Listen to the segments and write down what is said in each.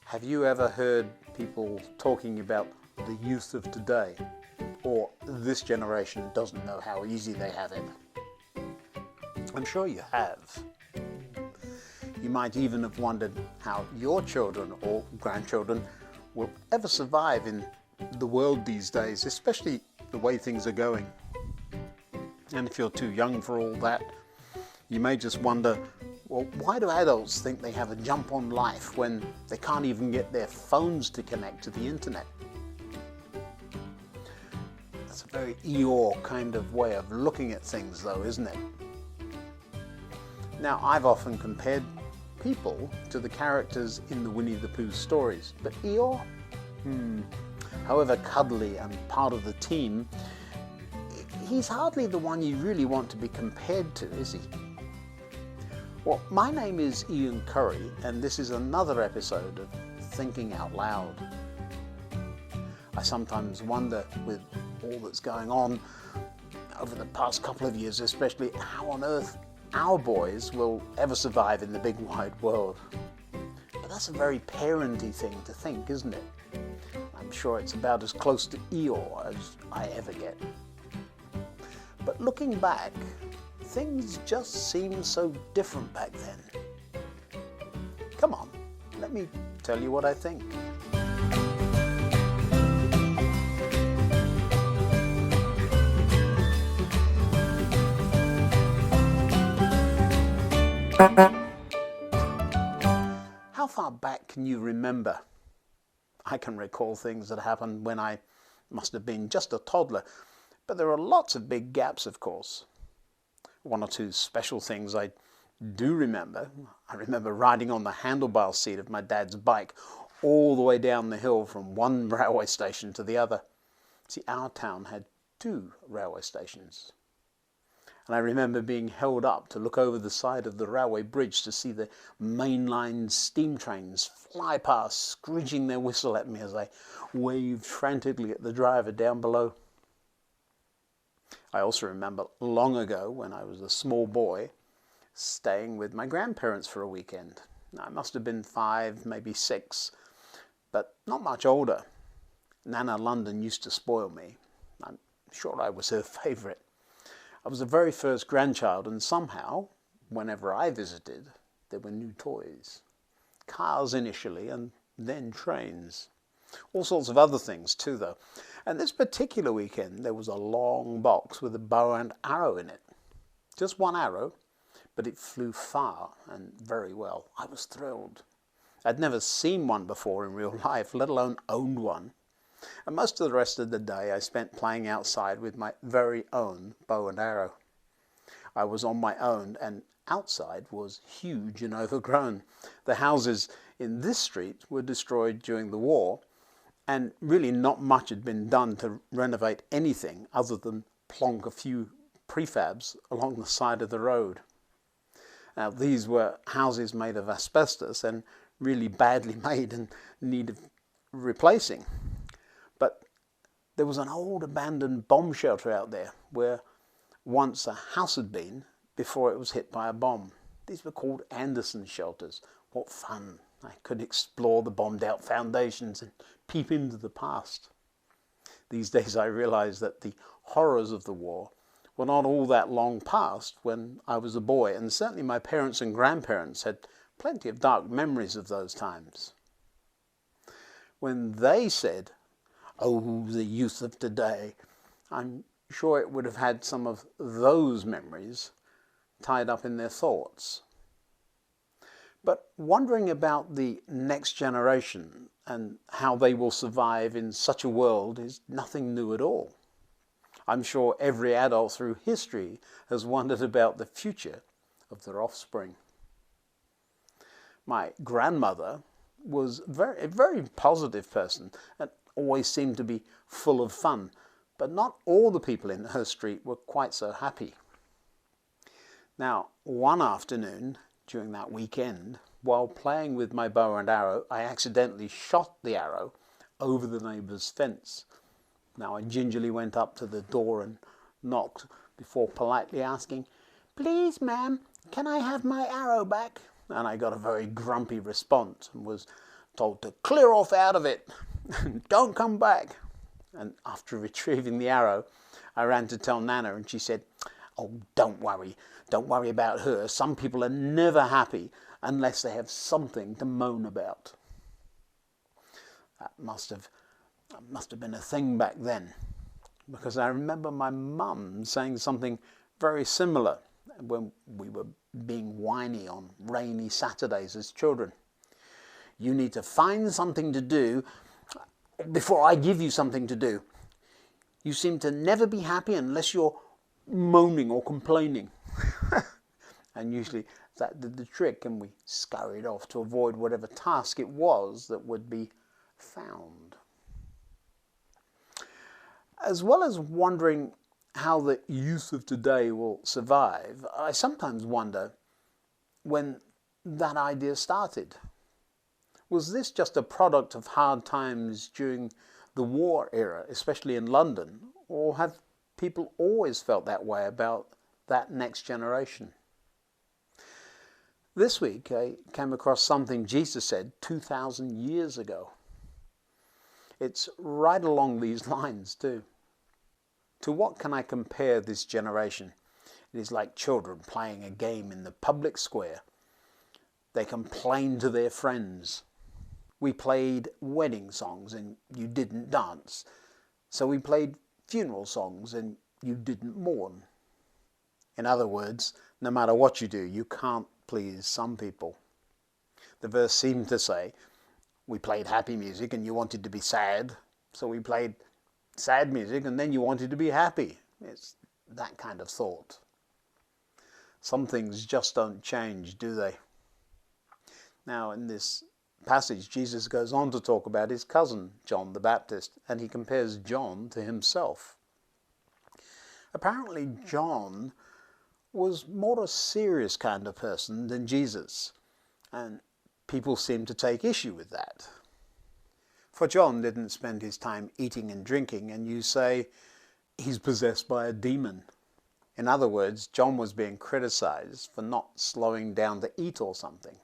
Have you ever heard people talking about the youth of today, or this generation doesn't know how easy they have it? I'm sure you have. You might even have wondered how your children or grandchildren will ever survive in the world these days, especially the way things are going. And if you're too young for all that, you may just wonder, well, why do adults think they have a jump on life when they can't even get their phones to connect to the internet? That's a very Eeyore kind of way of looking at things though, isn't it? Now, I've often compared people to the characters in the Winnie the Pooh stories, but Eeyore? However cuddly and part of the team, he's hardly the one you really want to be compared to, is he? Well, my name is Ian Currey, and this is another episode of Thinking Out Loud. I sometimes wonder, with all that's going on over the past couple of years especially, how on earth our boys will ever survive in the big wide world. But that's a very parenty thing to think, isn't it? I'm sure it's about as close to Eeyore as I ever get. But looking back, things just seem so different back then. Come on, let me tell you what I think. How far back can you remember? I can recall things that happened when I must have been just a toddler, but there are lots of big gaps, of course. One or two special things I do remember. I remember riding on the handlebar seat of my dad's bike all the way down the hill from one railway station to the other. See, our town had 2 railway stations. And I remember being held up to look over the side of the railway bridge to see the mainline steam trains fly past, screeching their whistle at me as I waved frantically at the driver down below. I also remember long ago, when I was a small boy, staying with my grandparents for a weekend. I must have been 5, maybe 6, but not much older. Nana London used to spoil me. I'm sure I was her favourite. I was the very first grandchild, and somehow, whenever I visited, there were new toys. Cars initially, and then trains. All sorts of other things too, though. And this particular weekend, there was a long box with a bow and arrow in it. Just one arrow, but it flew far and very well. I was thrilled. I'd never seen one before in real life, let alone owned one. And most of the rest of the day I spent playing outside with my very own bow and arrow. I was on my own, and outside was huge and overgrown. The houses in this street were destroyed during the war, and really not much had been done to renovate anything other than plonk a few prefabs along the side of the road. Now, these were houses made of asbestos and really badly made and needed replacing. But there was an old abandoned bomb shelter out there where once a house had been before it was hit by a bomb. These were called Anderson shelters. What fun! I could explore the bombed out foundations and peep into the past. These days I realize that the horrors of the war were not all that long past when I was a boy, and certainly my parents and grandparents had plenty of dark memories of those times. When they said, "Oh, the youth of today," I'm sure it would have had some of those memories tied up in their thoughts. But wondering about the next generation and how they will survive in such a world is nothing new at all. I'm sure every adult through history has wondered about the future of their offspring. My grandmother was a very positive person and always seemed to be full of fun, but not all the people in her street were quite so happy. Now, one afternoon during that weekend, while playing with my bow and arrow, I accidentally shot the arrow over the neighbour's fence. Now, I gingerly went up to the door and knocked before politely asking, "Please, ma'am, can I have my arrow back?" And I got a very grumpy response and was told to clear off out of it and don't come back. And after retrieving the arrow, I ran to tell Nana, and she said, "Oh, don't worry about her. Some people are never happy unless they have something to moan about." That must have been a thing back then, because I remember my mum saying something very similar when we were being whiny on rainy Saturdays as children. "You need to find something to do before I give you something to do. You seem to never be happy unless you're moaning or complaining." And usually that did the trick, and we scurried off to avoid whatever task it was that would be found. As well as wondering how the youth of today will survive, I sometimes wonder when that idea started. Was this just a product of hard times during the war era, especially in London, or have people always felt that way about that next generation? This week I came across something Jesus said 2,000 years ago. It's right along these lines too. To what can I compare this generation? It is like children playing a game in the public square. They complain to their friends. "We played wedding songs and you didn't dance. So we played funeral songs and you didn't mourn." In other words, no matter what you do, you can't please some people. The verse seemed to say, "We played happy music and you wanted to be sad. So we played sad music and then you wanted to be happy." It's that kind of thought. Some things just don't change, do they? Now, in this passage, Jesus goes on to talk about his cousin, John the Baptist, and he compares John to himself. Apparently, John was more a serious kind of person than Jesus, and people seem to take issue with that. For John didn't spend his time eating and drinking, and you say he's possessed by a demon. In other words, John was being criticized for not slowing down to eat or something.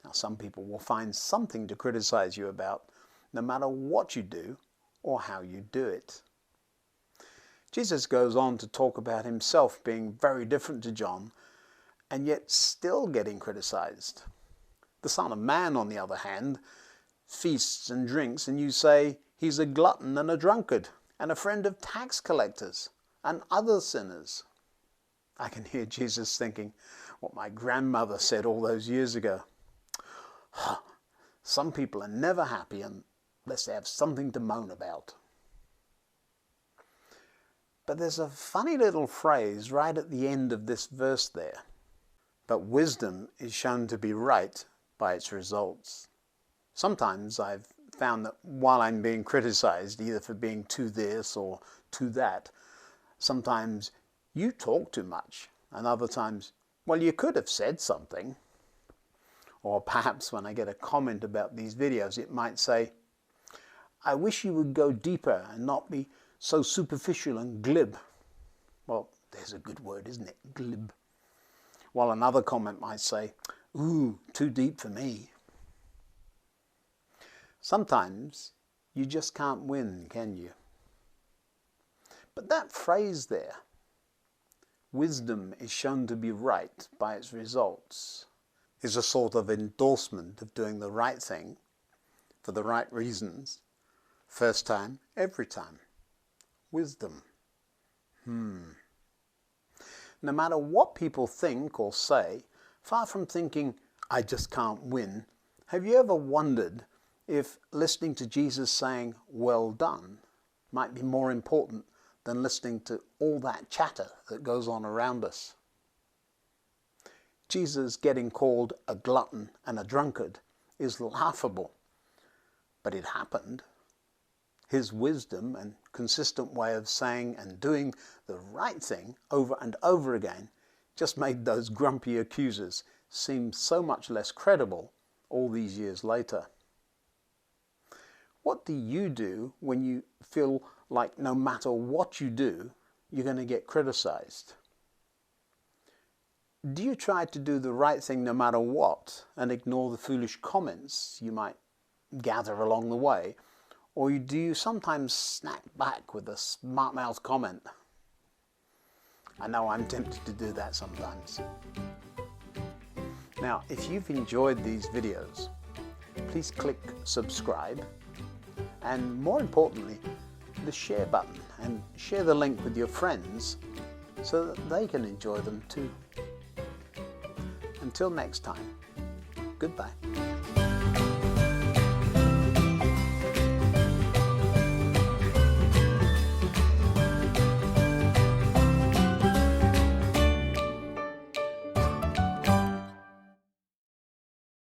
Now, some people will find something to criticize you about, no matter what you do or how you do it. Jesus goes on to talk about himself being very different to John, and yet still getting criticized. The Son of Man, on the other hand, feasts and drinks, and you say he's a glutton and a drunkard, and a friend of tax collectors and other sinners. I can hear Jesus thinking what my grandmother said all those years ago. Some people are never happy unless they have something to moan about. But there's a funny little phrase right at the end of this verse there. But wisdom is shown to be right by its results. Sometimes I've found that while I'm being criticized, either for being too this or too that, sometimes you talk too much, and other times, well, you could have said something. Or perhaps when I get a comment about these videos, it might say, "I wish you would go deeper and not be so superficial and glib." Well, there's a good word, isn't it? Glib. While another comment might say, "Ooh, too deep for me." Sometimes you just can't win, can you? But that phrase there, wisdom is shown to be right by its results, is a sort of endorsement of doing the right thing for the right reasons, first time, every time. Wisdom. No matter what people think or say, far from thinking, "I just can't win," have you ever wondered if listening to Jesus saying, "Well done," might be more important than listening to all that chatter that goes on around us? Jesus getting called a glutton and a drunkard is laughable, but it happened. His wisdom and consistent way of saying and doing the right thing over and over again just made those grumpy accusers seem so much less credible all these years later. What do you do when you feel like no matter what you do, you're going to get criticized? Do you try to do the right thing no matter what and ignore the foolish comments you might gather along the way, or do you sometimes snap back with a smart-mouthed comment? I know I'm tempted to do that sometimes. Now, if you've enjoyed these videos, please click subscribe, and more importantly, the share button, and share the link with your friends so that they can enjoy them too. Until next time, goodbye.